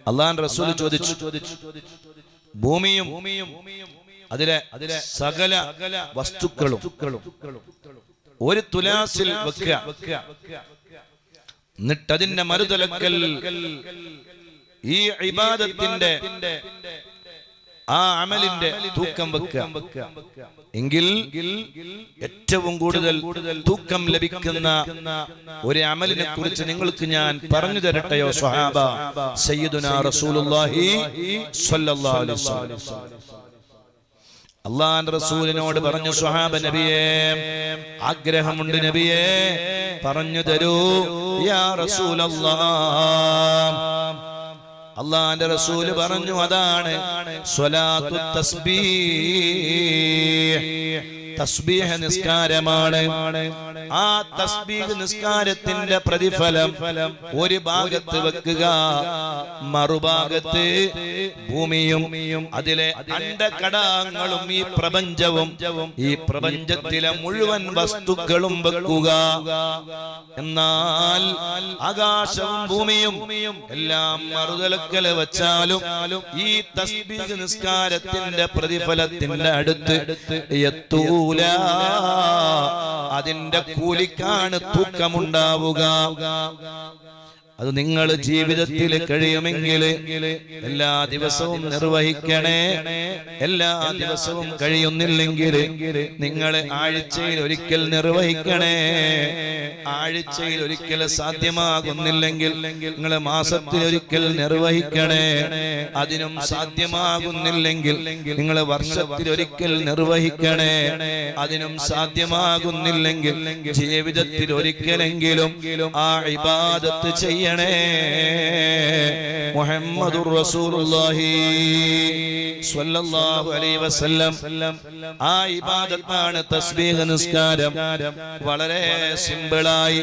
അള്ളാഹുവിന്റെ റസൂൽ ചോദിച്ചു, ഭൂമിയും അതിലെ സകല വസ്തുക്കളും ഒരു തുലാസിൽ വെക്കുക, എന്നിട്ടതിന്റെ മറുതലക്കൽ ഈ ഇബാദത്തിന്റെ ആ അമലിന്റെ തൂക്കം വെക്കുക. എങ്കിൽ ഏറ്റവും കൂടുതൽ തൂക്കം ലഭിക്കുന്ന ഒരു അമലിനെ കുറിച്ച് നിങ്ങൾക്ക് ഞാൻ പറഞ്ഞു തരട്ടെയോ സ്വഹാബ? സയ്യിദുനാ റസൂലുള്ളാഹി സ്വല്ലല്ലാഹു അലൈഹി വസല്ലം അല്ലാഹുവിന്റെ റസൂലിനോട് പറഞ്ഞു, സ്വഹാബ നബിയേ, ആഗ്രഹമുണ്ട് നബിയേ, പറഞ്ഞു തരൂ യാ റസൂലല്ലാഹ്. അല്ലാഹുവിന്റെ റസൂൽ പറഞ്ഞു, അതാണ് സ്വലാത്തു തസ്ബീഹ്, തസ്ബീഹ് നിസ്കാരമാണ്. ആ തസ്ബീഹ് നിസ്കാരത്തിന്റെ പ്രതിഫലം ഒരു ഭാഗത്ത് വെക്കുക, മറുഭാഗത്ത് ഭൂമിയും അതിലെ അണ്ഡകടാങ്ങളും ഈ പ്രപഞ്ചവും ഈ പ്രപഞ്ചത്തിലെ മുഴുവൻ വസ്തുക്കളും വെക്കുക. എന്നാൽ ആകാശവും ഭൂമിയും എല്ലാം മറുതലക്കൽ വെച്ചാലും ഈ തസ്ബീഹ് നിസ്കാരത്തിന്റെ പ്രതിഫലത്തിന്റെ അടുത്ത് എത്തൂല. അതിന്റെ കൂലിക്കാണ് തൂക്കമുണ്ടാവുക. അത് നിങ്ങൾ ജീവിതത്തിൽ കഴിയുമെങ്കിൽ എല്ലാ ദിവസവും നിർവഹിക്കണേ. എല്ലാ ദിവസവും കഴിയുന്നില്ലെങ്കിൽ നിങ്ങൾ ആഴ്ചയിൽ ഒരിക്കൽ നിർവഹിക്കണേ. ആഴ്ചയിൽ ഒരിക്കൽ സാധ്യമാകുന്നില്ലെങ്കിൽ നിങ്ങൾ മാസത്തിൽ ഒരിക്കൽ നിർവഹിക്കണേ. അതിനും സാധ്യമാകുന്നില്ലെങ്കിൽ നിങ്ങൾ വർഷത്തിൽ ഒരിക്കൽ നിർവഹിക്കണേ. അതിനും സാധ്യമാകുന്നില്ലെങ്കിൽ ജീവിതത്തിൽ ഒരിക്കലെങ്കിലും ആ ഇബാദത്ത് ചെയ്യണേ. മുഹമ്മദുർ റസൂലുള്ളാഹി സ്വല്ലല്ലാഹു അലൈഹി വസല്ലം ആ ഇബാദത്താണ് തസ്ബീഹ് നിസ്കാരം. വളരെ സിമ്പിളായി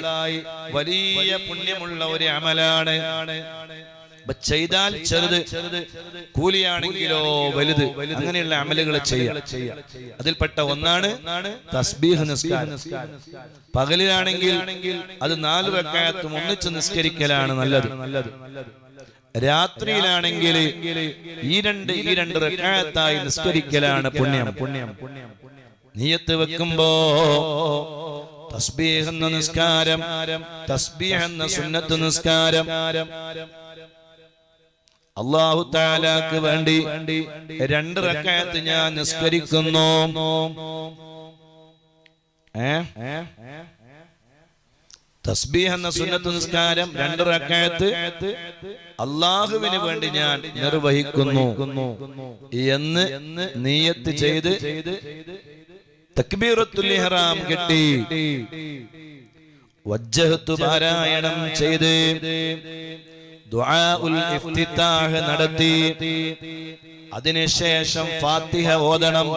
വലിയ പുണ്യമുള്ള ഒരു അമലാണ്. ചെയ്താൽ ചെറുത്, കൂലിയാണെങ്കിലോ വലുത്. അങ്ങനെയുള്ള അമലുകൾ ചെയ്യാം. അതിൽപ്പെട്ട ഒന്നാണ് തസ്ബീഹ് നിസ്കാരം. പകലിലാണെങ്കിൽ അത് 4 റക്അത്തും ഒന്നിച്ച് നിസ്കരിക്കലാണ് നല്ലത്. രാത്രിയിലാണെങ്കിൽ ഈ രണ്ട് റക്അത്തായി നിസ്കരിക്കലാണ് പുണ്യം. നിയ്യത്ത് വെക്കുമ്പോ തസ്ബീഹ് എന്ന നിസ്കാരം, തസ്ബീഹ് എന്ന സുന്നത്ത് നിസ്കാരം അല്ലാഹു തആലാക്ക് വേണ്ടി 2 റക്അത്ത് ഞാൻ നിസ്കരിക്കുന്നു. തസ്ബീഹ് എന്ന സുന്നത്ത് നിസ്കാരം 2 റക്അത്ത് അല്ലാഹുവിന് വേണ്ടി ഞാൻ നിർവഹിക്കുന്നു എന്ന് നിയ്യത്ത് ചെയ്ത് തക്ബീറത്തുൽ ഇഹ്റാം കെട്ടി വജ്ജഹത്തു പാരായണം ചെയ്ത് ദുആഉൽ ഇഫ്തിതാഹ് നടത്തി അതിനുശേഷം ഫാത്തിഹ ഓതണം.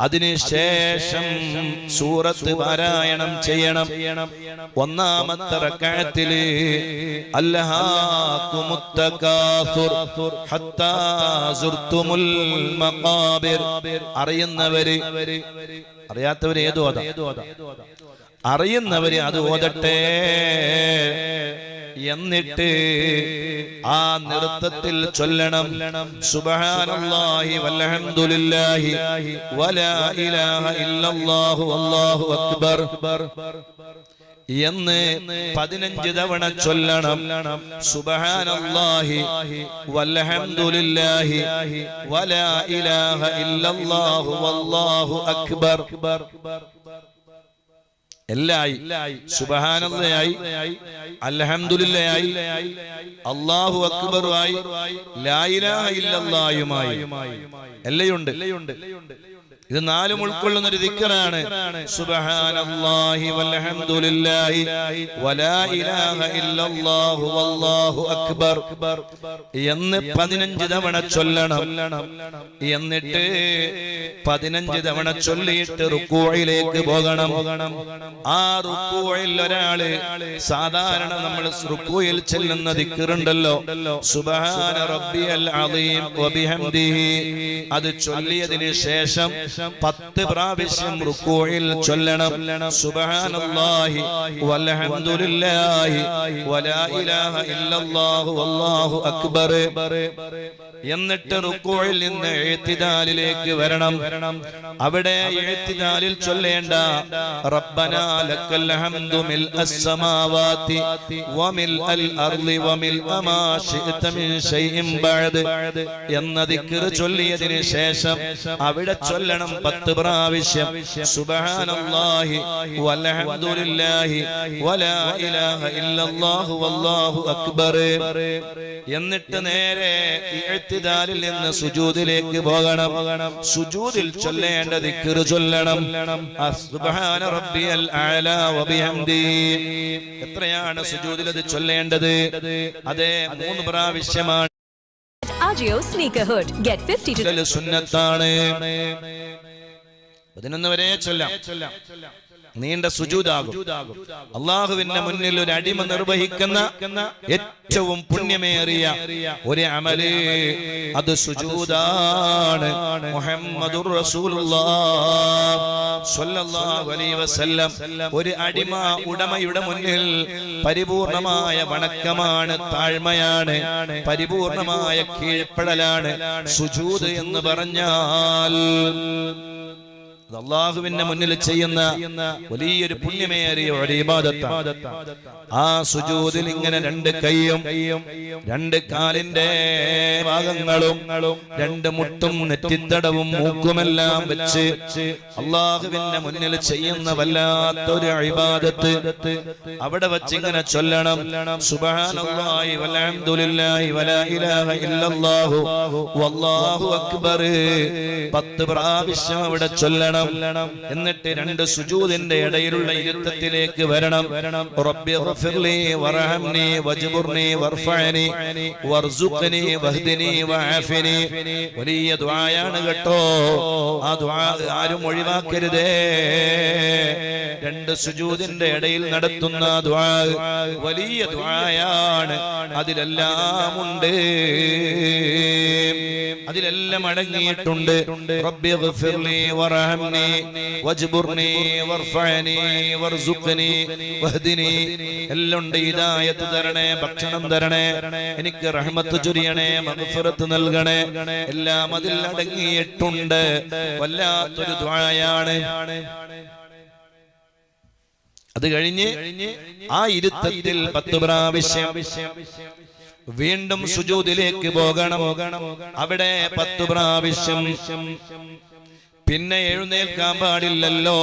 അതിനുശേഷം സൂറത്ത് പാരായണം ചെയ്യണം. ഒന്നാമത്തെ റക്അത്തിൽ അൽഹാകുമുത് തകാസുർ ഹത്താ സുർതുമുൽ മഖാബിർ. അറിയുന്നവര്, അറിയാത്തവര് ഏത് ഓതാം? അറിയുന്നവര് അത് ഓതട്ടെ. എന്നിട്ട് ആ നൃത്തത്തിൽ ചൊല്ലണം സുബ്ഹാനല്ലാഹി വൽഹംദുലില്ലാഹി വലാ ഇലാഹ ഇല്ലല്ലാഹു വല്ലാഹു അക്ബർ എന്ന് 15 തവണ ചൊല്ലണം. സുബ്ഹാനല്ലാഹി വൽഹംദുലില്ലാഹി വലാ ഇലാഹ ഇല്ലല്ലാഹു വല്ലാഹു അക്ബർ. എല്ലായി. സുബ്ഹാനല്ലാഹി, അൽഹംദുലില്ലാഹി, അല്ലാഹു അക്ബറുമായി, ലാ ഇലാഹ ഇല്ലല്ലാഹുമായി എല്ലയുണ്ട്. ഇത് 4 ഉൾക്കൊള്ളുന്ന ഒരു ദിക്റാണ്. സുബ്ഹാനല്ലാഹി വൽഹംദുലില്ലാഹി വലാ ഇലാഹ ഇല്ലല്ലാഹു വല്ലാഹു അക്ബർ എന്ന് 15 തവണ ചൊല്ലണം. എന്നിട്ട് 15 തവണ ചൊല്ലിയിട്ട് റുക്കൂഇലേക്ക് പോകണം. ആ റുക്കൂഇൽ ഒരാള് സാധാരണ നമ്മൾ റുക്കൂഇൽ ചൊല്ലുന്ന ദിക്റുണ്ടല്ലോ, സുബ്ഹാന റബ്ബിയൽ അദീം വബിഹംദിഹി, അത് ചൊല്ലിയതിനു ശേഷം 10 പ്രാവശ്യം റുകൂഇൽ ചൊല്ലണം സുബ്ഹാനല്ലാഹി വൽഹംദുലില്ലാഹി വലാ ഇലാഹ ഇല്ലല്ലാഹു വല്ലാഹു അക്ബർ. എന്നിട്ട് റുകൂഇൽ നിന്ന് ഇഅ്തിദാലിലേക്ക് വരണം. അവിടെ ഇഅ്തിദാലിൽ ചൊല്ലേണ്ട റബ്ബനാ ലക്കൽ ഹംദു മിൽഅസ് സമാവാതി വമിൽഅൽ അർളി വമിൽഅ മാ ശിഅത മിൻ ശൈഇൻ ബഅദ് എന്ന ദിക്ർ ചൊല്ലിയതിനു ശേഷം അവിടെ ചൊല്ലണം 10 പ്രാവശ്യം സുബ്ഹാനല്ലാഹി വൽഹംദുലില്ലാഹി വലാ ഇലാഹ ഇല്ലല്ലാഹു വല്ലാഹു അക്ബർ. എന്നിട്ട് നേരെ ഇഅ്തിദാലിൽ നിന്ന് സുജൂദിലേക്ക് പോകണം. സുജൂദിൽ ചൊല്ലേണ്ട ദിക്ർ ചൊല്ലണം സുബ്ഹാന റബ്ബിയൽ അഅലാ വബിഹംദി. എത്രയാണ് സുജൂദിൽ അത് ചൊല്ലേണ്ടത്? അതെ 3 പ്രാവശ്യമാണ്. Agio Sneaker Hood. Get 50 to സുന്നത്താണ്. 11 വരെ ചൊല്ലാം. നീണ്ട സുജൂദാകും. അല്ലാഹുവിന്റെ മുന്നിൽ ഒരു അടിമ നിർവഹിക്കുന്ന ഏറ്റവും പുണ്യമേറിയ ഒരു അമല് അത് സുജൂദാണ്. മുഹമ്മദുർ റസൂലുള്ളാഹ് സ്വല്ലല്ലാഹു അലൈഹി വസല്ലം ഒരു അടിമ ഉടമയുടെ മുന്നിൽ പരിപൂർണമായ വണക്കമാണ്, താഴ്മയാണ്, പരിപൂർണമായ കീഴ്പ്പെടലാണ് സുജൂദ് എന്ന് പറഞ്ഞാൽ. അല്ലാഹുവിന്റെ മുന്നിൽ ചെയ്യുന്ന വലിയൊരു പുണ്യമേറിയ ഒരു ഇബാദത്താണ്. ആ സുജൂദിൽ ഇങ്ങനെ 2 കൈയും 2 കാലിന്റെ ഭാഗങ്ങളും 2 മുട്ടും നെറ്റിത്തടവും മൂക്കുമെല്ലാം വെച്ച് അല്ലാഹുവിന്റെ മുന്നിൽ ചെയ്യുന്ന വല്ലാത്തൊരു ഇബാദത്ത് അവിടെ വെച്ച് ഇങ്ങനെ ചൊല്ലണം സുബ്ഹാനല്ലാഹി വൽഹംദുലില്ലാഹി വലാ ഇലാഹ ഇല്ലല്ലാഹു വല്ലാഹു അക്ബർ. 10 പ്രാവശ്യം അവിടെ ചൊല്ലണം. എന്നിട്ട് 2 സുജൂദിന്റെ ഇടയിലുള്ള ഇരുത്തത്തിലേക്ക് വരണം. റബ്ബി ഗ്ഫിർലി വർഹംനി വജ്ബുർനി വർഫഅനി വർസുഖ്നി വഹ്ദിനി വഅഫിനി. വലിയ ദുആയാണ് കേട്ടോ. ആ ദുആ ആരും ഒഴിവാക്കരുതേ. 2 സുജൂദിന്റെ ഇടയിൽ നടത്തുന്ന ദുആ വലിയ ദുആയാണ്. അതിലെല്ലാം ഉണ്ട്, അതിലെല്ലാം അടങ്ങിയിട്ടുണ്ട്. റബ്ബി ഗ്ഫിർലി വർഹംനി വജ്ബുർനി വർഫഅനി വർസുഖ്നി വഹ്ദിനി. എല്ലാം ഹിദായത്ത് തരണേ, ഭക്ഷണം തരണേ, എനിക്ക് റഹ്മത്ത് ചൊരിയണേ, മഗ്ഫിറത്ത് നൽകണേ, എല്ലാം അതിൽ അടങ്ങിയിട്ടുണ്ട്. വല്ലാത്തൊരു ദുആയാണ്. അത് കഴിഞ്ഞ് ആ ഇരുത്തത്തിൽ 10 പ്രാവശ്യം വീണ്ടും സുജൂദിലേക്ക് പോകണം. അവിടെ 10 പ്രാവശ്യം. പിന്നെ എഴുന്നേൽക്കാൻ പാടില്ലല്ലോ.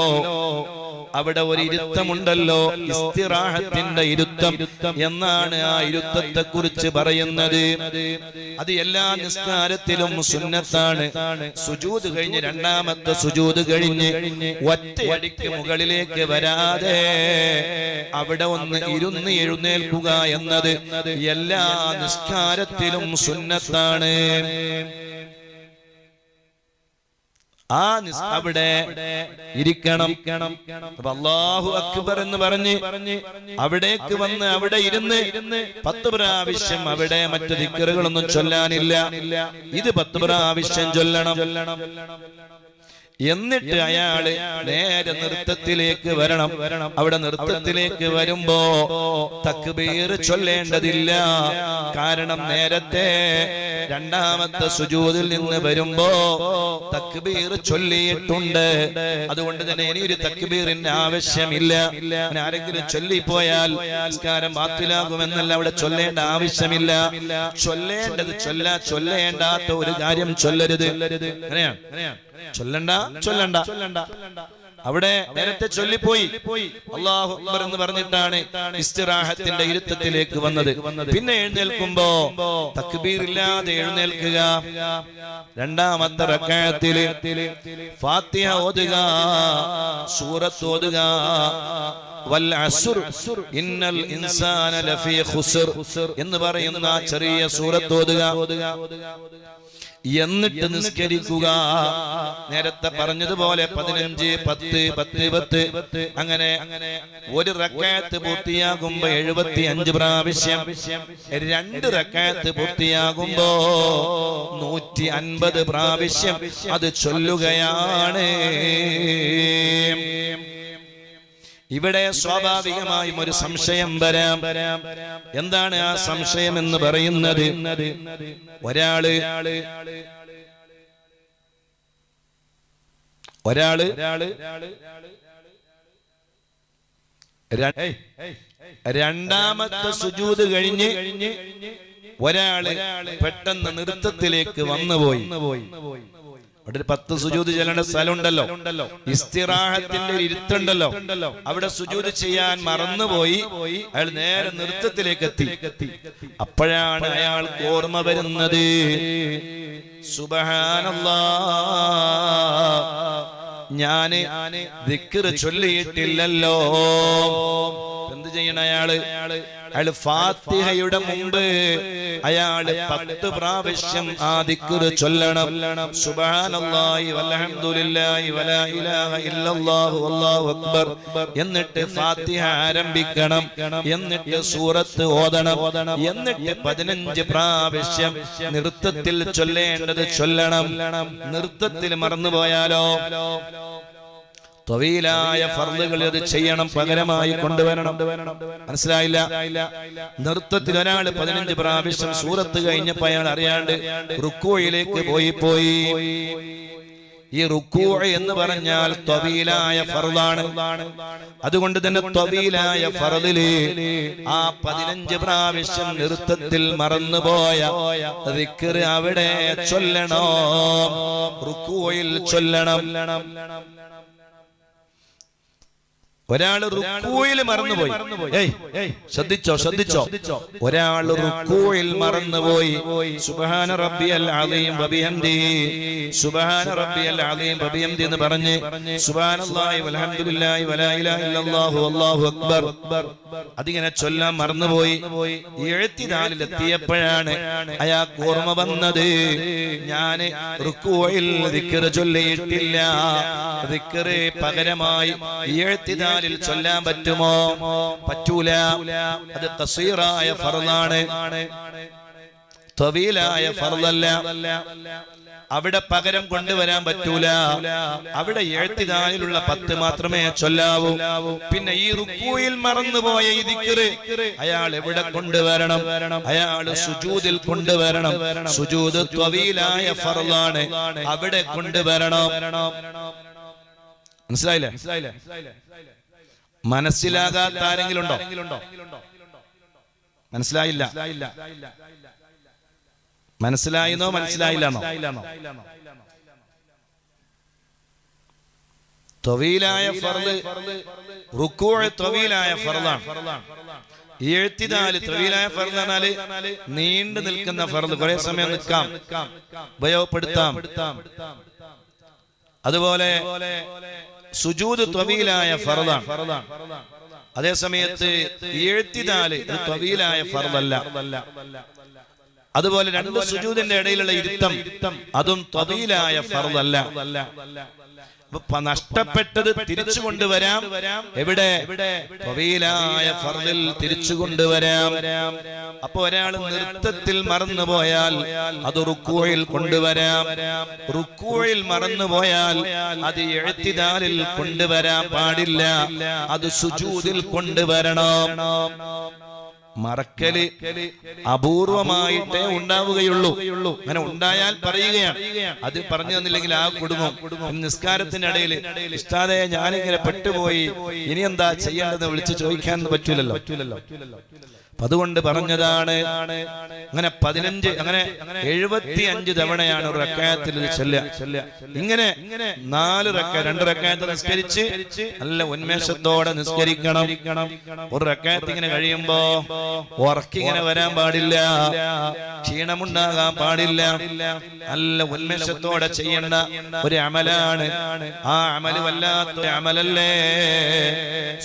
അവിടെ ഒരു ഇരുത്തമുണ്ടല്ലോ, ഇസ്തിറാഹത്തിന്റെ ഇരുത്തം എന്നാണ് ആ ഇരുത്തത്തെ കുറിച്ച് പറയുന്നത്. അത് എല്ലാ നിസ്കാരത്തിലും സുന്നത്താണ്. സുജൂദ് കഴിഞ്ഞ് 2ാമത്തെ സുജൂദ് കഴിഞ്ഞ് ഒറ്റയടിക്ക് മുകളിലേക്ക് വരാതെ അവിടെ ഒന്ന് ഇരുന്ന് എഴുന്നേൽക്കുക എന്നത് എല്ലാ നിസ്കാരത്തിലും സുന്നത്താണ്. അവിടെ ഇരിക്കണം. അല്ലാഹു അക്ബർ എന്ന് പറഞ്ഞ് അവിടേക്ക് വന്ന് അവിടെ ഇരുന്ന് 10 പ്രാവശ്യം അവിടെ മറ്റു ദിക്റുകളൊന്നും ചൊല്ലാനില്ല. ഇത് 10 പ്രാവശ്യം ചൊല്ലണം. എന്നിട്ട് അയാള് നേരെ നൃത്തത്തിലേക്ക് വരണം. അവിടെ നൃത്തത്തിലേക്ക് വരുമ്പോ തക്ബീർ ചൊല്ലേണ്ടതില്ല. കാരണം നേരത്തെ 2ാമത്തെ സുജൂദിൽ നിന്ന് വരുമ്പോ തക്ബീർ ചൊല്ലിയിട്ടുണ്ട്. അതുകൊണ്ട് തന്നെ ഇനി ഒരു തക്ബീറിന്റെ ആവശ്യമില്ല. ആരെങ്കിലും ചൊല്ലിപ്പോയാൽ നിസ്കാരം ബാത്തിലാകുമെന്നല്ല, അവിടെ ചൊല്ലേണ്ട ആവശ്യമില്ല. ചൊല്ലേണ്ടത് ചൊല്ലേണ്ടാത്ത ഒരു കാര്യം ചൊല്ലരുത്. അങ്ങനെയാണ്. ചൊല്ലണ്ട. അവിടെ നേരത്തെ ചൊല്ലിപ്പോയി അല്ലാഹു അക്ബർ എന്ന് പറഞ്ഞിട്ടാണ് ഇസ്തിറാഹത്തിന്റെ ഇരുത്തത്തിലേക്ക് വന്നത്. പിന്നെ എഴുന്നേൽക്കുമ്പോ തക്ബീർ ഇല്ലാതെ എഴുന്നേൽക്കുക. 2ാമത്തെ റക്അത്തിൽ ഫാത്തിഹ ഓതുക, സൂറത്ത് ഓതുക. വൽ അസ്ർ ഇന്നൽ ഇൻസാന ലഫീ ഖുസ്ർ എന്ന് പറയുന്ന ചെറിയ സൂറത്ത് ഓതുക. എന്നിട്ട് നിസ്കരിക്കുക. നേരത്തെ പറഞ്ഞതുപോലെ 15, 10, 10, 10 അങ്ങനെ ഒരു റക്അത്ത് പൂർത്തിയാകുമ്പോ 75 പ്രാവശ്യം, 2 റക്അത്ത് പൂർത്തിയാകുമ്പോ 150 പ്രാവശ്യം അത് ചൊല്ലുകയാണ്. ഇവിടെ സ്വാഭാവികമായും ഒരു സംശയം വരാം. എന്താണ് ആ സംശയം എന്ന് പറയുന്നത്? ഒരാള് രണ്ടാമത്തെ സുജൂദ് കഴിഞ്ഞ് ഒരാള് പെട്ടെന്ന് നൃത്തത്തിലേക്ക് വന്നുപോയി. അവിടെ 10 സുജൂദ് ചെല്ലേണ്ട സ്ഥലമുണ്ടല്ലോ, ഇസ്തിറാഹത്തിന്റെ ഇരുത്തുണ്ടല്ലോ, അവിടെ സുജൂദ് ചെയ്യാൻ മറന്നുപോയി. അയാൾ നേരെ നൃത്തത്തിലേക്ക് എത്തി. അപ്പോഴാണ് അയാൾക്ക് ഓർമ്മ വരുന്നത്, സുബ്ഹാനല്ലാഹ്, ഞാന് ദിക്ർ ചൊല്ലിയിട്ടില്ലല്ലോ. എന്ത് ചെയ്യണം അയാള്? ഫാത്തിഹയുടെ മുമ്പ് അയാള് 10 പ്രാവശ്യം ആ ദിക്ർ ചൊല്ലണം. സുബ്ഹാനല്ലാഹി വൽഹംദുലില്ലാഹി വലാ ഇലാഹ ഇല്ലല്ലാഹു വല്ലാഹു അക്ബർ. എന്നിട്ട് ഫാത്തിഹ ആരംഭിക്കണം. എന്നിട്ട് സൂറത്ത് ഓതണം. എന്നിട്ട് 15 പ്രാവശ്യം നൃത്തത്തിൽ ചൊല്ലേണ്ടത് ചൊല്ലണം. നൃത്തത്തിൽ മറന്നുപോയാലോ ത്വീലായ ഫർളുകൾ അത് ചെയ്യണം, പകരമായി കൊണ്ടുവരണം. മനസ്സിലായില്ല? നൃത്തത്തിൽ ഒരാൾ 15 പ്രാവശ്യം സൂറത്ത് കഴിഞ്ഞപ്പോ അയാൾ അറിയാണ്ട് റുക്കൂയിലേക്ക് പോയി. ഈ റുക്കൂ എന്ന് പറഞ്ഞാൽ ത്വീലായ ഫർളാണ്. അതുകൊണ്ട് തന്നെ ത്വീലായ ഫർളില് ആ 15 പ്രാവശ്യം നൃത്തത്തിൽ മറന്നുപോയ ദിക്ർ അവിടെ ചൊല്ലണം, റുക്കൂയിൽ ചൊല്ലണം. ഒരാള് റുക്കൂയിൽ മറന്നുപോയി. ശ്രദ്ധിച്ചോ. ഒരാള് റുക്കൂയിൽ മറന്നുപോയി. സുബ്ഹാന റബ്ബിയൽ അസീം വബിഹംദിഹി, സുബ്ഹാന റബ്ബിയൽ അസീം വബിഹംദിഹി എന്ന് പറഞ്ഞ് സുബ്ഹാനല്ലാഹി വൽഹംദുലില്ലാഹി വലാ ഇലാഹ ഇല്ലല്ലാഹു വല്ലാഹു അക്ബർ അതിങ്ങനെ ചൊല്ലാൻ മറന്നുപോയി. ഇഅ്തിദാലിൽ എത്തിയപ്പോഴാണ് അയാൾക്ക് ഓർമ്മ വന്നത്, ഞാൻ റുക്കൂയിൽ ദിക്ർ ചൊല്ലിയിട്ടില്ല. ദിക്ർ പകരമായി ഇഅ്തിദാൽ ചൊല്ലാൻ പറ്റുമോ? പറ്റൂല. അത് ഖസീറായ ഫർളാണ്, ത്വീലായ ഫർളല്ല. അവിടെ പകരം കൊണ്ടുവരാൻ പറ്റൂല. അവിടെ ഇഅ്തിദാലിലുള്ള 10 മാത്രമേ ചൊല്ലാവൂ. പിന്നെ ഈ റുക്കൂയിൽ മറന്നുപോയ ഈ ദിക്ർ അയാൾ എവിടെ കൊണ്ടുവരണം? അയാൾ സുജൂദിൽ കൊണ്ടുവരണം. സുജൂദ് ത്വീലായ ഫർളാണ്, അവിടെ കൊണ്ടുവരണം. മനസ്സിലായില്ലേ? മനസ്സിലാകാത്ത ആരെങ്കിലും ഉണ്ടോ? മനസ്സിലായില്ല? മനസ്സിലായിന്നോ മനസ്സിലായില്ലാന്നോ? ത്വീലായ ഫർള്, റുക്കൂ ത്വീലായ ഫർളാണ്. ഇഅ്തിദാല് ത്വീലായ ഫർള് എന്നാല് നീണ്ടു നിൽക്കുന്ന ഫർള്, കുറെ സമയം നിൽക്കാം, ഉപയോഗപ്പെടുത്താം. അതുപോലെ സുജൂദ് ത്വീലായ ഫർളാണ്. അതേ സമയത്ത് ഇഅ്തിദാല് ത്വീലായ ഫർളല്ല. അതുപോലെ 2 സുജൂദിന്റെ ഇടയിലുള്ള ഇരുത്തം അതും ത്വീലായ ഫർളല്ല. നഷ്ടപ്പെട്ടത് തിരിച്ചു കൊണ്ടുവരാം. എവിടെ? ത്വീലായ ഫർളിൽ തിരിച്ചു കൊണ്ടുവരാം. അപ്പൊ ഒരാൾ നൃത്തത്തിൽ മറന്നുപോയാൽ അത് റുക്കൂയിൽ കൊണ്ടുവരാം. റുക്കൂയിൽ മറന്നുപോയാൽ അത് ഇഅ്തിദാലിൽ കൊണ്ടുവരാൻ പാടില്ല, അത് സുജൂദിൽ കൊണ്ടുവരണം. മറക്കല് അപൂർവമായിട്ടേ ഉണ്ടാവുകയുള്ളൂ. അങ്ങനെ ഉണ്ടായാൽ പറയുകയാണ്. അത് പറഞ്ഞു തന്നില്ലെങ്കിൽ ആ കുടുംബം നിസ്കാരത്തിനിടയിൽ ഉസ്താദേ ഞാനിങ്ങനെ പെട്ടുപോയി, ഇനി എന്താ ചെയ്യേണ്ടത് വിളിച്ച് ചോദിക്കാൻ പറ്റൂലല്ലോ. അതുകൊണ്ട് പറഞ്ഞതാണ്. അങ്ങനെ 15 അങ്ങനെ 75 തവണയാണ് ഒരു റക്അത്തിൽ ചൊല്ലുക. ഇങ്ങനെ 2 റക്അത്ത് നിസ്കരിച്ച് നല്ല ഉന്മേഷത്തോടെ നിസ്കരിക്കണം. ഒരു റക്അത്ത് ഇങ്ങനെ കഴിയുമ്പോ ഉറക്കിങ്ങനെ വരാൻ പാടില്ല, ക്ഷീണമുണ്ടാകാൻ പാടില്ല. നല്ല ഉന്മേഷത്തോടെ ചെയ്യേണ്ട ഒരു അമലാണ്. ആ അമല് വല്ലാത്തൊരു അമലല്ലേ.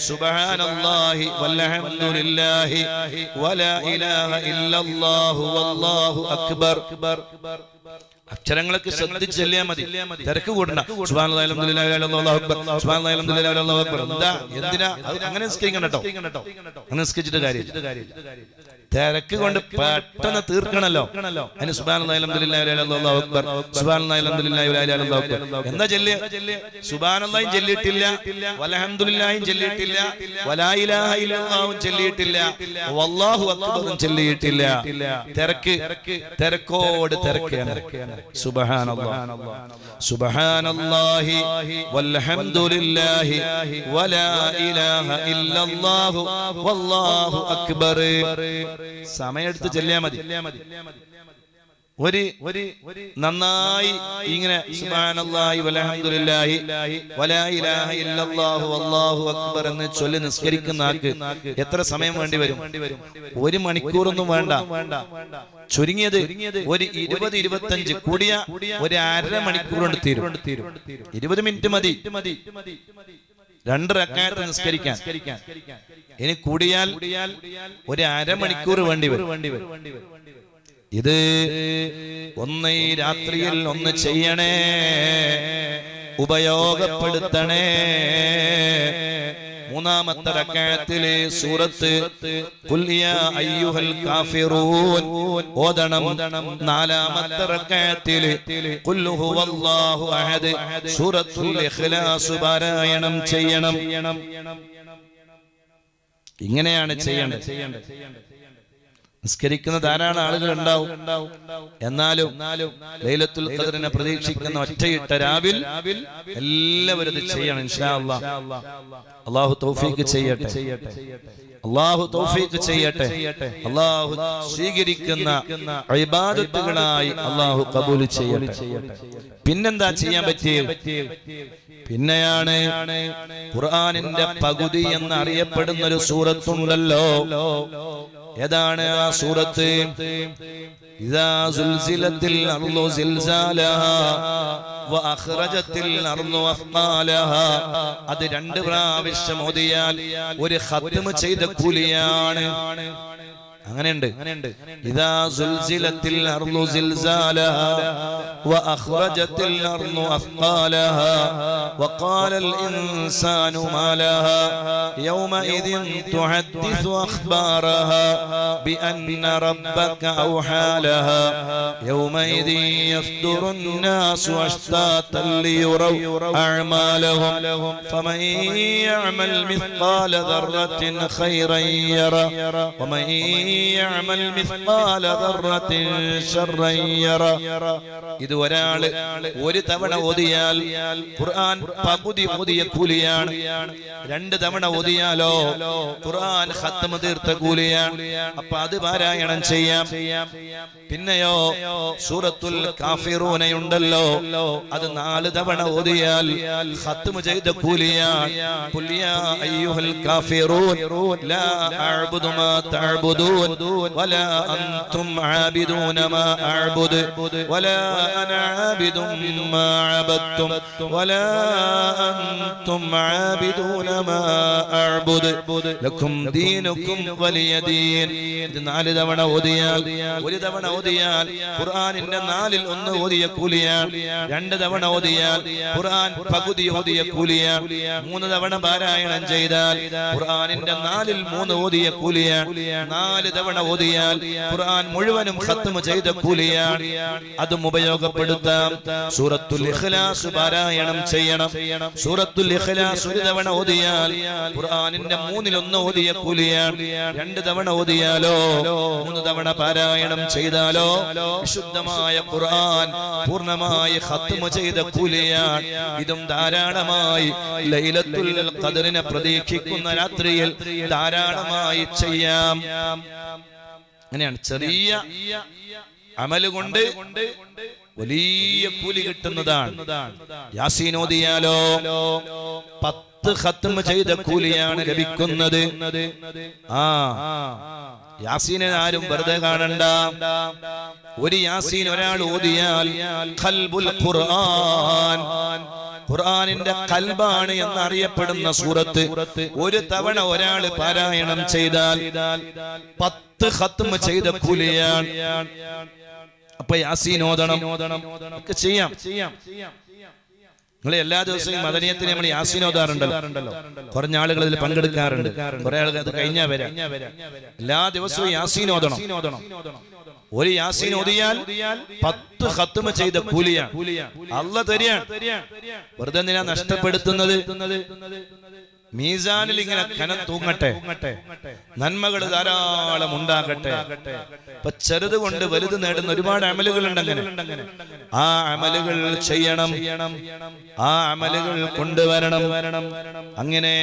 സുബ്ഹാനല്ലാഹി വൽഹംദുലില്ലാഹി വലാ ഇലാഹ ഇല്ലല്ലാഹു വല്ലാഹു അക്ബർ. അക്ഷരങ്ങളൊക്കെ ശ്രദ്ധിച്ച് ചെല്ലിയാൽ മതി, തിരക്ക് കൂടണ്ട. സുബ്ഹാനല്ലാഹി അൽഹംദുലില്ലാഹി അല്ലാഹു അക്ബർ, സുബ്ഹാനല്ലാഹി അൽഹംദുലില്ലാഹി അല്ലാഹു അക്ബർ. എന്താ എന്തിനാ അങ്ങനെ നിസ്കരിക്കണം കേട്ടോ, അങ്ങനെ നിസ്കരിച്ചിട്ട് കാര്യം. തിരക്ക് കൊണ്ട് പെട്ടെന്ന് തീർക്കണല്ലോ. അതിന് സുബ്ഹാനല്ലാഹി അൽഹംദുലില്ലാഹി അല്ലാഹു അക്ബർ, സുബ്ഹാനല്ലാഹി അൽഹംദുലില്ലാഹി അല്ലാഹു അക്ബർ എന്താ ചൊല്ലുക? സുബ്ഹാനല്ലാഹി ചൊല്ലിയിട്ടില്ല, വൽഹംദുലില്ലാഹി ചൊല്ലിയിട്ടില്ല, വലാ ഇലാഹ ഇല്ലല്ലാഹു ചൊല്ലിയിട്ടില്ല, വല്ലാഹു അക്ബറും ചൊല്ലിയിട്ടില്ല. തിരക്കോട് തിരക്കാണ്. സുബ്ഹാനല്ലാഹി വൽഹംദുലില്ലാഹി വലാ ഇലാഹ ഇല്ലല്ലാഹു വല്ലാഹു അക്ബർ. സമയെടുത്ത് ചെല്ലിയാ മതി. ഒരു നന്നായി ഇങ്ങനെ സുബ്ഹാനല്ലാഹി വൽഹംദുലില്ലാഹി വലാ ഇലാഹ ഇല്ലല്ലാഹു വല്ലാഹു അക്ബർ എന്ന് ചൊല്ലി നിസ്കരിക്കുന്ന ആൾക്ക് എത്ര സമയം വേണ്ടി വരും? 1 മണിക്കൂറൊന്നും വേണ്ട. ചുരുങ്ങിയത് ഒരു 20-25, കൂടിയ ഒരു 1/2 മണിക്കൂർ കൊണ്ട് തീരും. 20 മിനിറ്റ് മതി 2 റക്അത്ത് നിസ്കരിക്കാൻ. ഇനി കൂടിയാൽ ഒരു 1/2 മണിക്കൂർ വേണ്ടി വരും. ഇത് ഒന്ന് ഈ രാത്രിയിൽ ഒന്ന് ചെയ്യണേ, ഉപയോഗപ്പെടുത്തണേ. 3-ാമത്തെ റക്അത്തിലെ സൂറത്ത് ഖുൽ യാ അയ്യുഹൽ കാഫിറൂൻ ഓതണം. 4-ാമത്തെ റക്അത്തിൽ ഖുൽ ഹുവല്ലാഹു അഹദ് സൂറത്തുൽ ഇഖ്ലാസ് പാരായണം ചെയ്യണം. ഇങ്ങനെയാണ് ചെയ്യേണ്ടത്. നിസ്കരിക്കുന്ന ധാരാളം ആളുകൾ ഉണ്ടാവും. എന്നാലും ലൈലത്തുൽ ഖദ്റിനെ പ്രതീക്ഷിക്കുന്ന ഒറ്റയിട്ട രാവിൽ എല്ലാവരും ഇത് ചെയ്യണം ഇൻഷാ അല്ലാഹ്. അല്ലാഹു തൗഫീഖ് ചെയ്യട്ടെ, അല്ലാഹു തൗഫീഖ് ചെയ്യട്ടെ. അല്ലാഹു സ്വീകരിക്കുന്ന ഇബാദത്തുകളായി അല്ലാഹു ഖബൂൽ ചെയ്യട്ടെ. പിന്നെന്താ ചെയ്യാൻ പറ്റിയത്? പിന്നെയാണ് ഖുർആനിന്റെ പകുതി എന്ന് അറിയപ്പെടുന്ന ഒരു സൂറത്തുണ്ടല്ലോ. ഏതാണ് ആ സൂറത്ത്? ഇദാ സുൽസിലത്തിൽ അർളു സിൽസാലഹാ വഅഖ്റജത്തിൽ അർളു അസ്ഖാലഹാ. അത് 2 പ്രാവശ്യം ഓതിയാൽ ഒരു ഖത്മ് ചെയ്ത കൂലിയാണ്. അങ്ങനെയുണ്ട്. ഇദാ സുൽസിലത്തിൽ അർളു സിൽസാലഹാ വഅഖ്റജത്തിൽ അർളു അസ്ഖാലഹാ വഖാലൽ ഇൻസാനു മാ ലഹാ യൗമഇദിൻ തുഹദ്ദിസു അഖ്ബാറഹാ ബിഅന്ന റബ്ബക ഔഹാ ലഹാ യൗമഇദിൻ യസ്ദുറുൻ നാസു അശ്താതൻ ലിയുറൗ അഅമാലഹും ഫമൻ യഅമൽ മിസ്ഖാല ദർറത്തിൻ ഖൈറൻ യറ വമൻ يعمل مثقال ذرة شرا يرى. ഇത് ഒരാള് ഒരു തവണ ഓതിയാൽ ഖുർആൻ പകുതി ഓതിയ കൂലിയാണ്. 2 തവണ ഓതിയാലോ ഖുർആൻ ഖത്മ തീർത്ത കൂലിയാണ്. അപ്പൊ അത് പാരായണം ചെയ്യാം. പിന്നെയോ സൂറത്തുൽ കാഫിറൂനയുണ്ടല്ലോ, അത് 4 തവണ ഓതിയാൽ ഖത്മ ചെയ്ത കൂലിയാണ്. ഖുൽ യാ അയ്യുഹൽ കാഫിറൂൻ ലാ അഅ്ബുദു മാ തഅ്ബുദൂൻ വലാ അൻതും ആബിദൂന മാ അഅ്ബുദു വലാ അന ആബിദും മാ അബദ്തും വലാ അൻതും ആബിദൂന മാ അഅ്ബുദു ലക്കും ദീനുക്കും വലിയ ദീൻ. ഇത് 4 തവണ ഓതിയാൽ, 1 തവണ ഓതിയാൽ ഖുർആനിന്റെ 4-ൽ 1 ഓതിയ കൂലിയാണ്. 2 തവണ ഓതിയാൽ ഖുർആൻ പകുതി ഓതിയ കൂലിയാണ്. 3 തവണ പാരായണം ചെയ്താൽ ഖുർആനിന്റെ 4-ൽ 3 ഓതിയ കൂലിയാണ്. 4 തവണ ഓതിയാൽ ഖുർആൻ മുഴുവനും ഖത്മ ചെയ്ത കൂലിയാണ്. അതും ഉപയോഗപ്പെടുത്താം. സൂറത്തുൽ ഇഖ്ലാസ് പാരായണം ചെയ്യണം. സൂറത്തുൽ ഇഖ്ലാസ് 1 തവണ ഓതിയാൽ ഖുർആനിന്റെ 3-ൽ 1 ഓതിയ കൂലിയാണ്. 2 തവണ ഓതിയാലോ 3 തവണ പാരായണം ചെയ്താലോ വിശുദ്ധമായ ഖുർആൻ പൂർണ്ണമായി ഖത്മ ചെയ്ത കൂലിയാണ്. ഇതും ധാരാളമായി ലൈലത്തുൽ ഖദ്റിനെ പ്രതീക്ഷിക്കുന്ന രാത്രിയിൽ ധാരാളമായി ചെയ്യാം. അങ്ങനെയാണ് ചെറിയ അമല് കൊണ്ട് വലിയ കൂലി കിട്ടുന്നതാണ്. യാസീൻ ഓതിയാലോ 10 ഖത്മ ചെയ്ത കൂലിയാണ് ലഭിക്കുന്നത്. യാസീനെ ആരും വെറുതെ കാണണ്ട. ഒരു യാസീൻ ഒരാൾ ഓതിയാൽ ഖൽബുൽ ഖുർആൻ, ഖുർആനിന്റെ കൽബാണ് എന്നറിയപ്പെടുന്ന സൂറത്ത് 1 തവണ ഒരാൾ പാരായണം ചെയ്താൽ 10 ഖത്മ ചെയ്ത കൂലിയാണ്. അപ്പൊ യാസീൻ ഓതണം ഒക്കെ ചെയ്യാം. നിങ്ങൾ എല്ലാ ദിവസവും മദനിയത്തിന് നമ്മൾ യാസീൻ ഓതാറുണ്ടല്ലോ. കുറഞ്ഞ ആളുകൾ ഇതിൽ പങ്കെടുക്കാറുണ്ട്, കുറെ ആളുകൾ അത് കഴിഞ്ഞാ വരാം. എല്ലാ ദിവസവും യാസീൻ ഓതണം. ഒരു യാസീൻ ഓതിയാൽ 10 ഖത്മ ചെയ്ത കൂലിയാണ് അല്ലാഹ് തരികയാണ്. വെറുതെ എന്തിനാ നഷ്ടപ്പെടുത്തുന്നത്? മീസാനിൽ ഇങ്ങനെ കനം തൂങ്ങട്ടെ, നന്മകൾ ധാരാളം ഉണ്ടാകട്ടെ. ഇപ്പൊ ചെറുത് കൊണ്ട് വലുത് നേടുന്ന ഒരുപാട് അമലുകൾ ഉണ്ടെങ്കിൽ ആ അമലുകൾ ചെയ്യണം, ആ അമലുകൾ കൊണ്ടുവരണം. അങ്ങനെ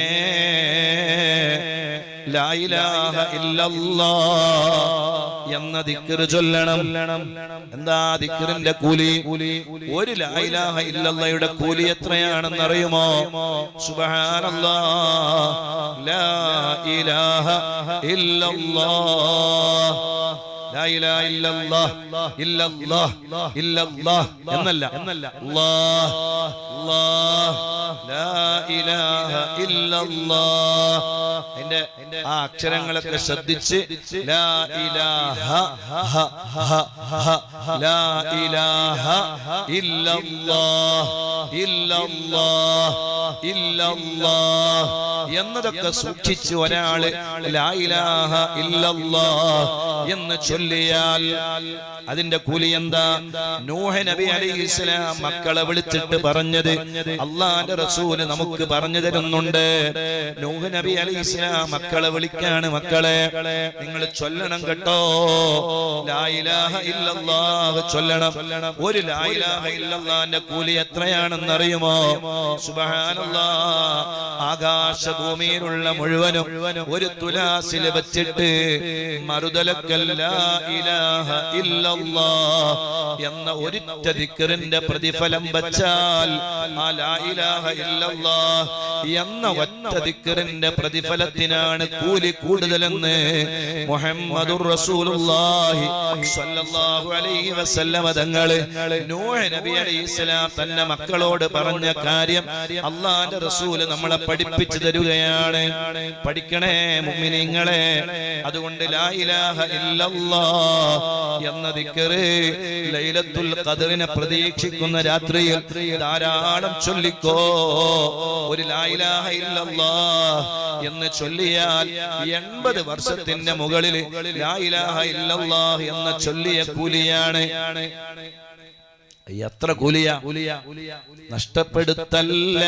ലാ ഇലാഹ ഇല്ലല്ലാഹ് എന്ന ദിക്ർ ചൊല്ലണം. എന്താ ദിക്റിന്റെ കൂലി? ഒരു ലാ ഇലാഹ ഇല്ലല്ലാഹയുടെ കൂലി എത്രയാണെന്ന് അറിയുമോ? സുബ്ഹാനല്ലാഹ്, ലാ ഇലാഹ ഇല്ലല്ലാഹ്, ലാ ഇലാഹ ഇല്ലല്ലാഹ്, ഇല്ലല്ലാഹ്, ഇല്ലല്ലാഹ് എന്നല്ല, അല്ലാഹ്, അല്ലാഹ്, ലാ ഇലാഹ ഇല്ലല്ലാഹ്. അതിന്റെ ആ അക്ഷരങ്ങളൊക്കെ ശ്രദ്ധിച്ച് ലാ ഇലാഹ ലാ ഇലാഹ ഇല്ലല്ലാഹ്, ഇല്ലല്ലാഹ്, ഇല്ലല്ലാഹ് എന്നതൊക്കെ സൂക്ഷിച്ച് ഒരാള് ലാ ഇലാഹ ഇല്ലല്ലാഹ് എന്ന് ചൊല്ലിയാൽ അതിന്റെ കൂലി എന്താ? നൂഹ് നബി അലൈഹിസ്സലാം മക്കളെ വിളിച്ചിട്ട് പറഞ്ഞത് അല്ലാഹുവിന്റെ റസൂല് നമുക്ക് പറഞ്ഞു തരുന്നുണ്ട്. നൂഹ് നബി അലൈഹിസ്സലാം മക്കളെ വിളിക്കാണ്, മക്കളെ നിങ്ങൾ ചൊല്ലണം കേട്ടോ, ലാ ഇലാഹ ഇല്ലല്ലാഹ് ചൊല്ലണം. ഒരു ലാ ഇലാഹ ഇല്ലല്ലാഹിന്റെ കൂലി എത്രയാണെന്ന് അറിയുമോ? സുബ്ഹാനല്ലാഹ്, ആകാശഭൂമിയിലുള്ള മുഴുവനും ഒരു തുലാസിൽ വെച്ചിട്ട് മറുതലക്കൽ ലാ ഇലാഹ ഇല്ലല്ലാഹ് എന്ന ഒരിറ്റ ദിക്റിന്റെ പ്രതിഫലം വച്ചാൽ ആ ലാ ഇലാഹ ഇല്ലല്ലാഹ് എന്ന ഒറ്റ ദിക്റിന്റെ പ്രതിഫലത്തിനാണ് കൂലി കൂടുതലെന്ന് മുഹമ്മദുർ റസൂലുള്ളാഹി സ്വല്ലല്ലാഹു അലൈഹി വസല്ലമ തങ്ങൾ നൂഹ് നബി അലൈഹിസ്സലാം തന്റെ മക്കളോട് പറഞ്ഞ കാര്യം അല്ലാഹുവിന്റെ റസൂല് നമ്മളെ പഠിപ്പിച്ചു തരുകയാണ്. പഠിക്കണേ മുഅ്മിനീങ്ങളെ. അതുകൊണ്ട് ലാ ഇലാഹ ഇല്ലല്ലാഹ് എന്ന ദിക്ർ ലൈലത്തുൽ ഖദ്റിനെ പ്രതീക്ഷിക്കുന്ന രാത്രിയിൽ ധാരാളം ചൊല്ലിക്കോ. ഒരു ലാ ഇലാഹ ഇല്ലല്ലാഹ് എന്ന് ചൊല്ലിയാൽ 80 വർഷത്തിന്റെ മുകളിൽ ലാ ഇലാഹ ഇല്ലല്ലാഹ് എന്ന ചൊല്ലിയ കൂലിയാണ്. എത്ര കൂലിയാ? നഷ്ടപ്പെടുത്തല്ല,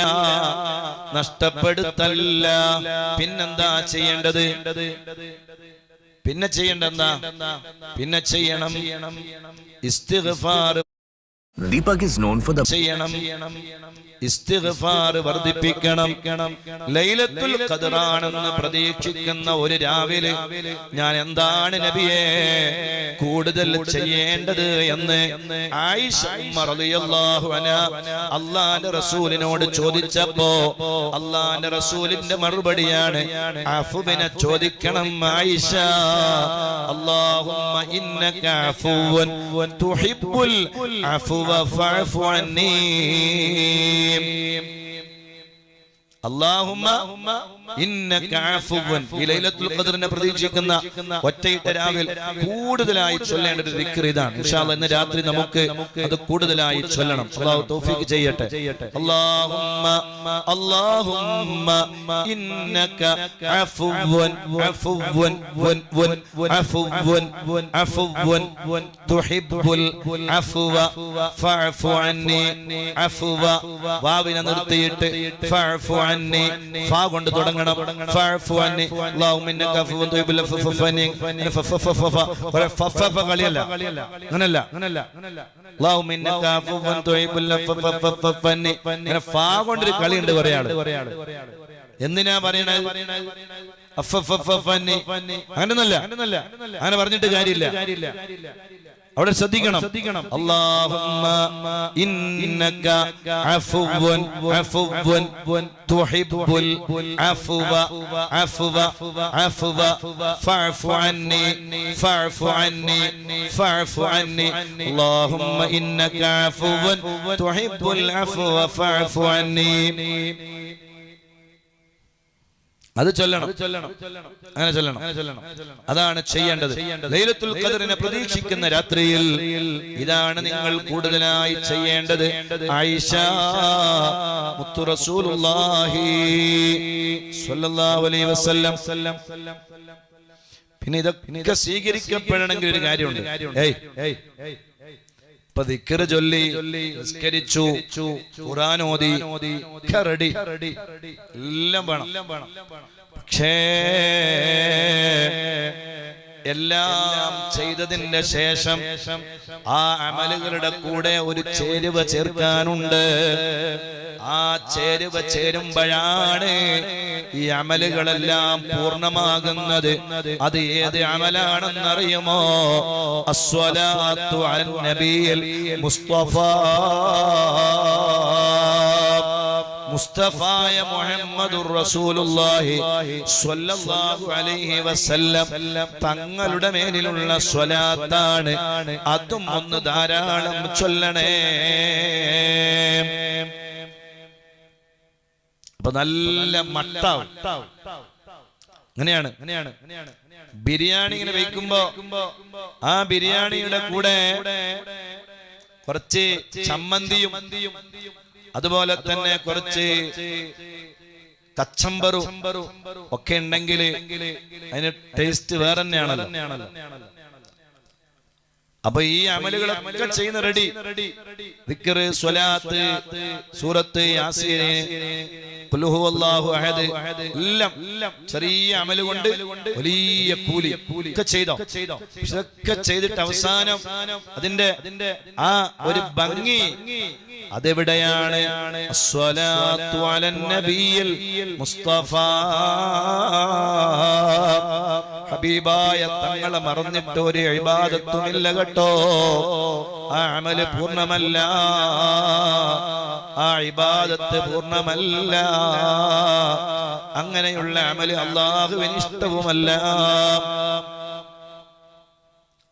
നഷ്ടപ്പെടുത്തല്ല. പിന്നെന്താ ചെയ്യേണ്ടത്? പിന്നെ ചെയ്യേണ്ടെന്താ? പിന്നെ ചെയ്യണം ഇസ്തിഗ്ഫാർ. Deepak is known for the ചെയ്യണം ഇസ്തിഗ്ഫാർ വർദ്ധിപ്പിക്കണം. ലൈലത്തുൽ ഖദ്റാണെന്ന് പ്രതീക്ഷിക്കുന്ന ഒരു രാവിലെ ഞാൻ എന്താണ് നബിയെ കൂടുതൽ ചെയ്യേണ്ടത് എന്ന് ആയിഷ ഉമ്മ റളിയല്ലാഹു അൻഹ അല്ലാഹുവിന്റെ റസൂലിനോട് ചോദിച്ചപ്പോ അല്ലാഹുവിന്റെ റസൂലിന്റെ മറുപടിയാണ് അഫുവിനെ ചോദിക്കണം ആയിഷ. അല്ലാഹുമ്മ ഇന്നക അഫുവൻ തുഹിബ്ബുൽ അഫ്വ ഫഅഫു അന്നി. അല്ലാഹുമ്മ ഇന്നക അഫുവൻ. ഈ ലൈലത്തുൽ ഖദ്റിനെ പ്രതീക്ഷിക്കുന്ന ഒറ്റയിട്ട രാവിൽ കൂടുതലായി ചൊല്ലേണ്ട ഒരു ദിക്ർ ഇതാണ്. ഇൻഷാ അല്ലാഹ് ഇന്ന് രാത്രി നമുക്ക് അത് കൂടുതലായി ചൊല്ലണം. അല്ലാഹു തൗഫീഖ് ചെയ്യട്ടെ. അല്ലാഹുമ്മ അല്ലാഹുമ്മ ഇന്നക അഫുവൻ അഫുവൻ വൻ അഫുവൻ അഫുവൻ തുഹിബ്ബുൽ അഫ്വ ഫഅഫു അന്നി. അഫ്വ വാവിനെ നിർത്തിയിട്ട് ഫഅഫു അന്നി ഫാ കൊണ്ട് തുടങ്ങണം. ഫഅഫു അന്നി. അല്ലാഹുമ്മ ഇന്നക അഫുവൻ തുഹിബ്ബുൽ അഫ്വ ഫഅഫു അന്നി. കളിയല്ല, അങ്ങനല്ല. അല്ലാഹുമ്മ ഇന്നക അഫുവൻ തുഹിബ്ബുൽ അഫ്വ ഫഅഫു അന്നി. ഫാ കൊണ്ടൊരു കളിയുണ്ട് പറയാള്. എന്തിനാ പറയണത്? അങ്ങനൊന്നല്ല, അങ്ങനെ പറഞ്ഞിട്ട് കാര്യമില്ല. അവിടെ ശ്രദ്ധിക്കണം. അല്ലാഹുമ്മ ഇന്നക അഫുവൻ അഫുവൻ തുഹിബ്ബുൽ അഫ്വ അഫ്വ അഫ്വ ഫഅഫു അന്നി ഫഅഫു അന്നി ഫഅഫു അന്നി. അല്ലാഹുമ്മ ഇന്നക അഫുവൻ തുഹിബ്ബുൽ അഫ്വ ഫഅഫു അന്നി. അത് ചൊല്ലണം, അങ്ങനെ ചൊല്ലണം. അതാണ് ചെയ്യേണ്ടത്. ലൈലത്തുൽ ഖദറിനെ പ്രതീക്ഷിക്കുന്ന രാത്രിയിൽ ഇതാണ് നിങ്ങൾ കൂടുതലായി ചെയ്യേണ്ടത്. ആയിഷ മുത്തു റസൂലുള്ളാഹി സ്വല്ലല്ലാഹു അലൈഹി വസല്ലം. പിന്നെ ഇതൊക്കെ സ്വീകരിക്കപ്പെടണമെങ്കിൽ ഒരു കാര്യമുണ്ട്. ഇപ്പൊ ദിക്ർ ചൊല്ലി നിസ്കരിച്ചു, ഖുർആൻ ഓതി, റെഡി, എല്ലാം വേണം. പക്ഷേ എല്ലാം ചെയ്തതിന്റെ ശേഷം ആ അമലുകളുടെ കൂടെ ഒരു ചേരുവ ചേർക്കാനുണ്ട്. ആ ചേരുവ ചേരുമ്പോഴാണ് ഈ അമലുകളെല്ലാം പൂർണ്ണമാകുന്നത്. അത് ഏത് അമലാണെന്നറിയുമോ? അസ്വലാത്തു അലൻ നബിയിൽ മുസ്തഫ, മുസ്തഫായ മുഹമ്മദുർ റസൂലുള്ളാഹി സ്വല്ലല്ലാഹു അലൈഹി വസല്ലം തങ്ങളുടെ മേലിലുള്ള സ്വലാത്താണ്. അതും ഒന്ന് ധാരാളം ചൊല്ലണേ. അപ്പൊ നല്ല മട്ടാവും. അങ്ങനെയാണ്. ബിരിയാണി ഇങ്ങനെ വെക്കുമ്പോ ആ ബിരിയാണിയുടെ കൂടെ കുറച്ച് ചമ്മന്തിയും അതുപോലെ തന്നെ കുറച്ച് കച്ചമ്പറും ഒക്കെ ഉണ്ടെങ്കിൽ അതിന് ടേസ്റ്റ് വേറെ തന്നെയാണല്ലോ. അപ്പൊ ഈ അമലുകളൊക്കെ ചെയ്യുന്ന റെഡി. ദിക്ർ, സ്വലാത്ത്, സൂറത്ത് യാസീൻ, ഖുൽ ഹുവല്ലാഹു അഹദ്, എല്ലാം ചെറിയ അമല് കൊണ്ട് വലിയ കൂലി ഒക്കെ ചെയ്തോ. ഇതൊക്കെ ചെയ്തിട്ട് അവസാനം അതിന്റെ ആ ഒരു ഭംഗി അതെവിടെയാണ്? അസ്സലാത്തു അലൻ നബിയിൽ മുസ്തഫ, ഹബീബായ തങ്ങളെ മറന്നിട്ട് ഒരു ഇബാദത്തുമില്ല കേട്ടോ. ആ അമല് പൂർണ്ണമല്ല, ആ ഇബാദത്ത് പൂർണ്ണമല്ല. അങ്ങനെയുള്ള അമല് അല്ലാഹുവിന് ഇഷ്ടവുമല്ല.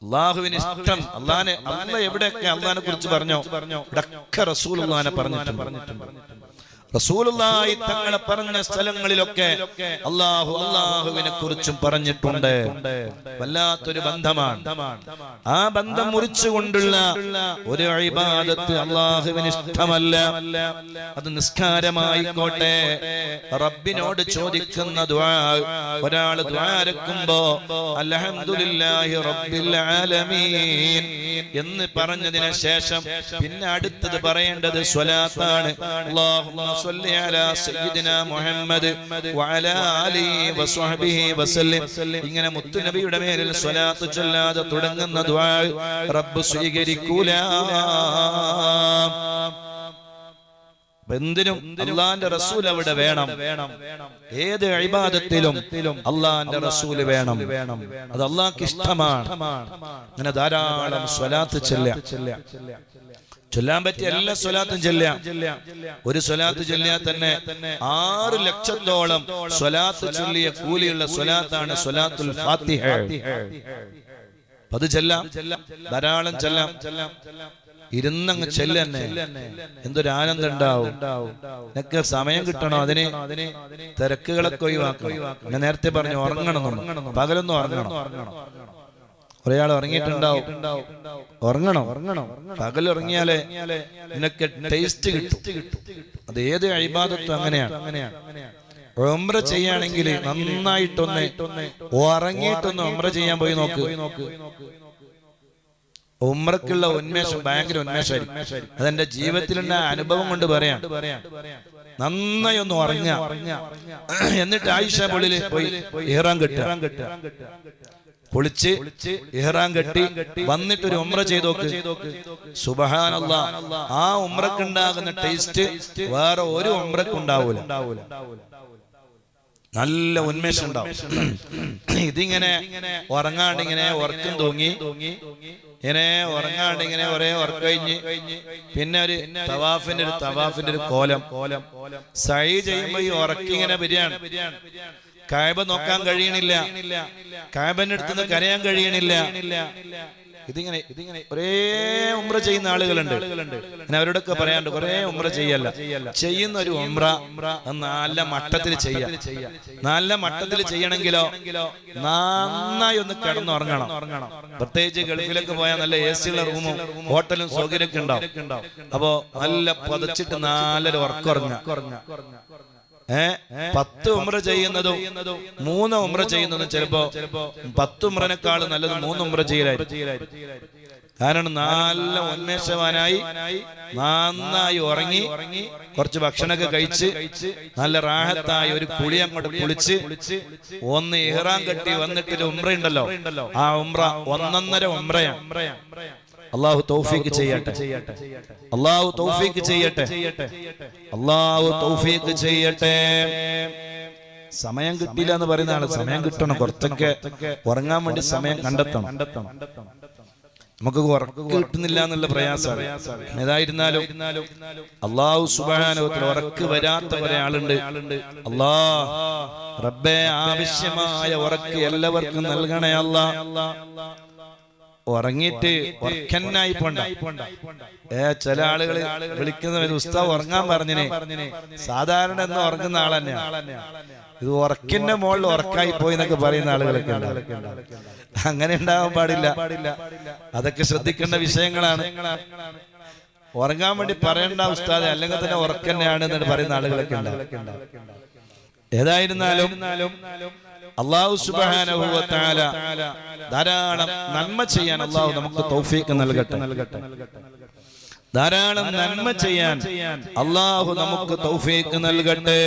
അല്ലാഹുവിന് ഇഷ്ടം അല്ലാഹ് എവിടെയൊക്കെ അല്ലാഹനെ കുറിച്ച് പറഞ്ഞോ ഇവിടൊക്കെ റസൂലുള്ളാഹിനെ പറഞ്ഞിട്ടുണ്ട്. റസൂലുള്ളാഹി തങ്ങളെ പറഞ്ഞ സ്ഥലങ്ങളിലൊക്കെ അല്ലാഹുവിനെ കുറിച്ചും പറഞ്ഞിട്ടുണ്ട്. വല്ലാത്തൊരു ബന്ധമാണ്. ആ ബന്ധം മുറിച്ചുകൊണ്ടുള്ള ഒരു ഇബാദത്ത് അല്ലാഹുവിന് ഇഷ്ടമല്ല. അത് നിസ്കാരമായിക്കോട്ടെ, റബ്ബിനോട് ചോദിക്കുന്ന ദുആ, ഒരാൾ ദുആ ഇറക്കുമ്പോ അൽഹംദുലില്ലാഹി റബ്ബിൽ ആലമീൻ എന്ന് പറഞ്ഞതിന് ശേഷം പിന്നെ അടുത്തത് പറയേണ്ടത് സ്വലാത്താണ്. അല്ലാഹുമ്മ സ്വല്ലി അലാ സയ്യിദിനാ മുഹമ്മദ് വഅലാ ആലിഹി വസ്വഹ്ബിഹി വസല്ലം. ഇങ്ങനെ മുത്തു നബിയുടെ മേലിൽ സ്വലാത്ത് ചൊല്ലാതെ തുടങ്ങുന്ന ദുആ റബ്ബ് സ്വീകരിക്കൂല. എന്തിനും അല്ലാഹുവിന്റെ റസൂൽ അവിടെ വേണം. ഏത് ഇബാദത്തിലും അല്ലാഹുവിന്റെ റസൂൽ വേണം. അത് അല്ലാഹുവിന് ഇഷ്ടമാണ്. അങ്ങനെ ധാരാളം സ്വലാത്ത് ചൊല്ലാൻ പറ്റിയ എല്ലാ സ്വലാത്തും ചൊല്ലാം. ഒരു സ്വലാത്ത് ചൊല്ലിയാൽ തന്നെ 6 ലക്ഷത്തോളം സ്വലാത്ത് ചൊല്ലിയ കൂലിയുള്ള സ്വലാത്താണ് സ്വലാത്തുൽ ഫാത്തിഹ. അത് ചൊല്ലാം, ധാരാളം ചൊല്ലാം. ഇരുന്നങ്ങ് ചെല്ലന്നെ, എന്തൊരു ആനന്ദം ഉണ്ടാവും. നിനക്ക് സമയം കിട്ടണോ? അതിന് തിരക്കുകളൊക്കെ ഒഴിവാക്കണം. ഞാൻ നേരത്തെ പറഞ്ഞു ഉറങ്ങണം, പകലൊന്നും ഉറങ്ങണം. കുറെ ആൾ ഉറങ്ങിയിട്ടുണ്ടാവും. ഉറങ്ങണം. പകൽ ഉറങ്ങിയാലേ നിനക്ക് ടേസ്റ്റ് കിട്ടും. അത് ഏത് ഇബാദത്തും അങ്ങനെയാണ്. ഉംറ ചെയ്യാണെങ്കിൽ നന്നായിട്ടൊന്ന് ഉറങ്ങിയിട്ടൊന്ന് ഉംറ ചെയ്യാൻ പോയി നോക്ക്. ഉംറക്കുള്ള ഉന്മേഷം ഭയങ്കര ഉന്മേഷമായിരിക്കും. അതെന്റെ ജീവിതത്തിലുള്ള അനുഭവം കൊണ്ട് പറയാം. നന്നായി ഒന്ന് ഉറങ്ങുക, എന്നിട്ട് ആയിഷ പള്ളിയിൽ പോയി ഇഹ്റാം കെട്ടുക. കുളിച്ച് ഇഹ്റാം കെട്ടി വന്നിട്ടൊരു ഉംറ ചെയ്തോക്ക്. സുബ്ഹാനല്ലാഹ്, ആ ഉംറക്കുണ്ടാകുന്ന ടേസ്റ്റ് വേറെ ഒരു ഉംറക്കുണ്ടാവൂല. നല്ല ഉന്മേഷം ഉണ്ടാവും. ഇതിങ്ങനെ ഉറങ്ങാണ്ട് ഇങ്ങനെ ഉറക്കം തൂങ്ങി, ഇങ്ങനെ ഉറങ്ങാണ്ട് ഇങ്ങനെ ഒരേ ഉറക്കം കഴിഞ്ഞ് പിന്നെ ഒരു തവാഫിന്റെ ഒരു കോലം. സഈ ചെയ്യുമ്പോ ഈ ഉറക്കിങ്ങനെ വരികയാണ്. കഅബ നോക്കാൻ കഴിയണില്ല, കഅബന്റെ അടുത്തുനിന്ന് കരയാൻ കഴിയണില്ല. ഇതിങ്ങനെ ഒരേ ഉംറ ചെയ്യുന്ന ആളുകളുണ്ട്. ഞാൻ അവരോടൊക്കെ പറയാണ്ട് കുറേ ഉംറ ചെയ്യല്ല, ചെയ്യുന്ന ഒരു ഉംറ നല്ല മട്ടത്തിൽ ചെയ്യാം. നല്ല മട്ടത്തിൽ ചെയ്യണമെങ്കിലോ നന്നായി ഒന്ന് കിടന്നുറങ്ങണം. പ്രത്യേകിച്ച് ഗൾഫിലൊക്കെ പോയാൽ നല്ല AC ഉള്ള റൂമും ഹോട്ടലും സൗകര്യമൊക്കെ ഉണ്ടാവും. അപ്പോ നല്ല പുതച്ചിട്ട് നല്ലൊരു ഉറക്കുറങ്ങ. 10 ഉംറ ചെയ്യുന്നതും 3 ഉംറ ചെയ്യുന്നതും ചിലപ്പോ 10 ഉംറനേക്കാൾ നല്ലത് 3 ഉംറ ചെയ്യലായിരിക്കും. കാരണം നല്ല ഉന്മേഷവാനായി നന്നായി ഉറങ്ങി കുറച്ച് ഭക്ഷണമൊക്കെ കഴിച്ച് നല്ല റാഹത്തായി ഒരു കുളി അങ്ങോട്ട് കുളിച്ച് ഒന്ന് ഇഹ്റാം കെട്ടി വന്നിട്ട് ഉംറ ഉണ്ടല്ലോ, ആ ഉംറ 1.5 ഉംറയാണ്. അല്ലാഹു തൗഫീഖ് ചെയ്യട്ടെ, അല്ലാഹു തൗഫീഖ് ചെയ്യട്ടെ, അല്ലാഹു തൗഫീഖ് ചെയ്യട്ടെ. സമയം കിട്ടിയില്ല എന്ന് പറയുന്ന ആള് സമയം കിട്ടണം, കുറച്ചൊക്കെ ഉറങ്ങാൻ വേണ്ടി സമയം കണ്ടെത്തണം. നമുക്ക് ഉറക്കം കിട്ടുന്നില്ല എന്നുള്ള പ്രയാസമാണ്. ഏതായിരുന്നാലും അല്ലാഹു സുബ്ഹാനഹു വ തആല ഉറക്ക് വരാത്ത ഒരാളുണ്ട്. റബ്ബേ ആവശ്യമായ ഉറക്ക് എല്ലാവർക്കും നൽകണേ അല്ലാ. ഉറങ്ങിയിട്ട് ഉറക്കന്നായി പോണ്ട. ചില ആളുകൾ വിളിക്കുന്ന ഉസ്താദ് ഉറങ്ങാൻ പറഞ്ഞിനെ, സാധാരണ എന്ന് ഉറങ്ങുന്ന ആൾ തന്നെയാണ്. ഇത് ഉറക്കിന്റെ മുകളിൽ ഉറക്കായി പോയി എന്നൊക്കെ പറയുന്ന ആളുകളൊക്കെ ഉണ്ട്. അങ്ങനെ ഉണ്ടാവാൻ പാടില്ല. അതൊക്കെ ശ്രദ്ധിക്കേണ്ട വിഷയങ്ങളാണ്. ഉറങ്ങാൻ വേണ്ടി പറയേണ്ട ഉസ്താദ്, അല്ലെങ്കിൽ തന്നെ ഉറക്കന്നെയാണ് എന്ന് പറയുന്ന ആളുകളൊക്കെ ഉണ്ട്. ഏതായിരുന്നാലും അല്ലാഹു സുബ്ഹാനഹു വ തആല ധാരാളം നന്മ ചെയ്യാൻ അല്ലാഹു നമുക്ക് തൗഫീഖ് നൽകട്ടെ. ധാരാളം നന്മ ചെയ്യാൻ അല്ലാഹു നമുക്ക് തൗഫീഖ് നൽകട്ടെ.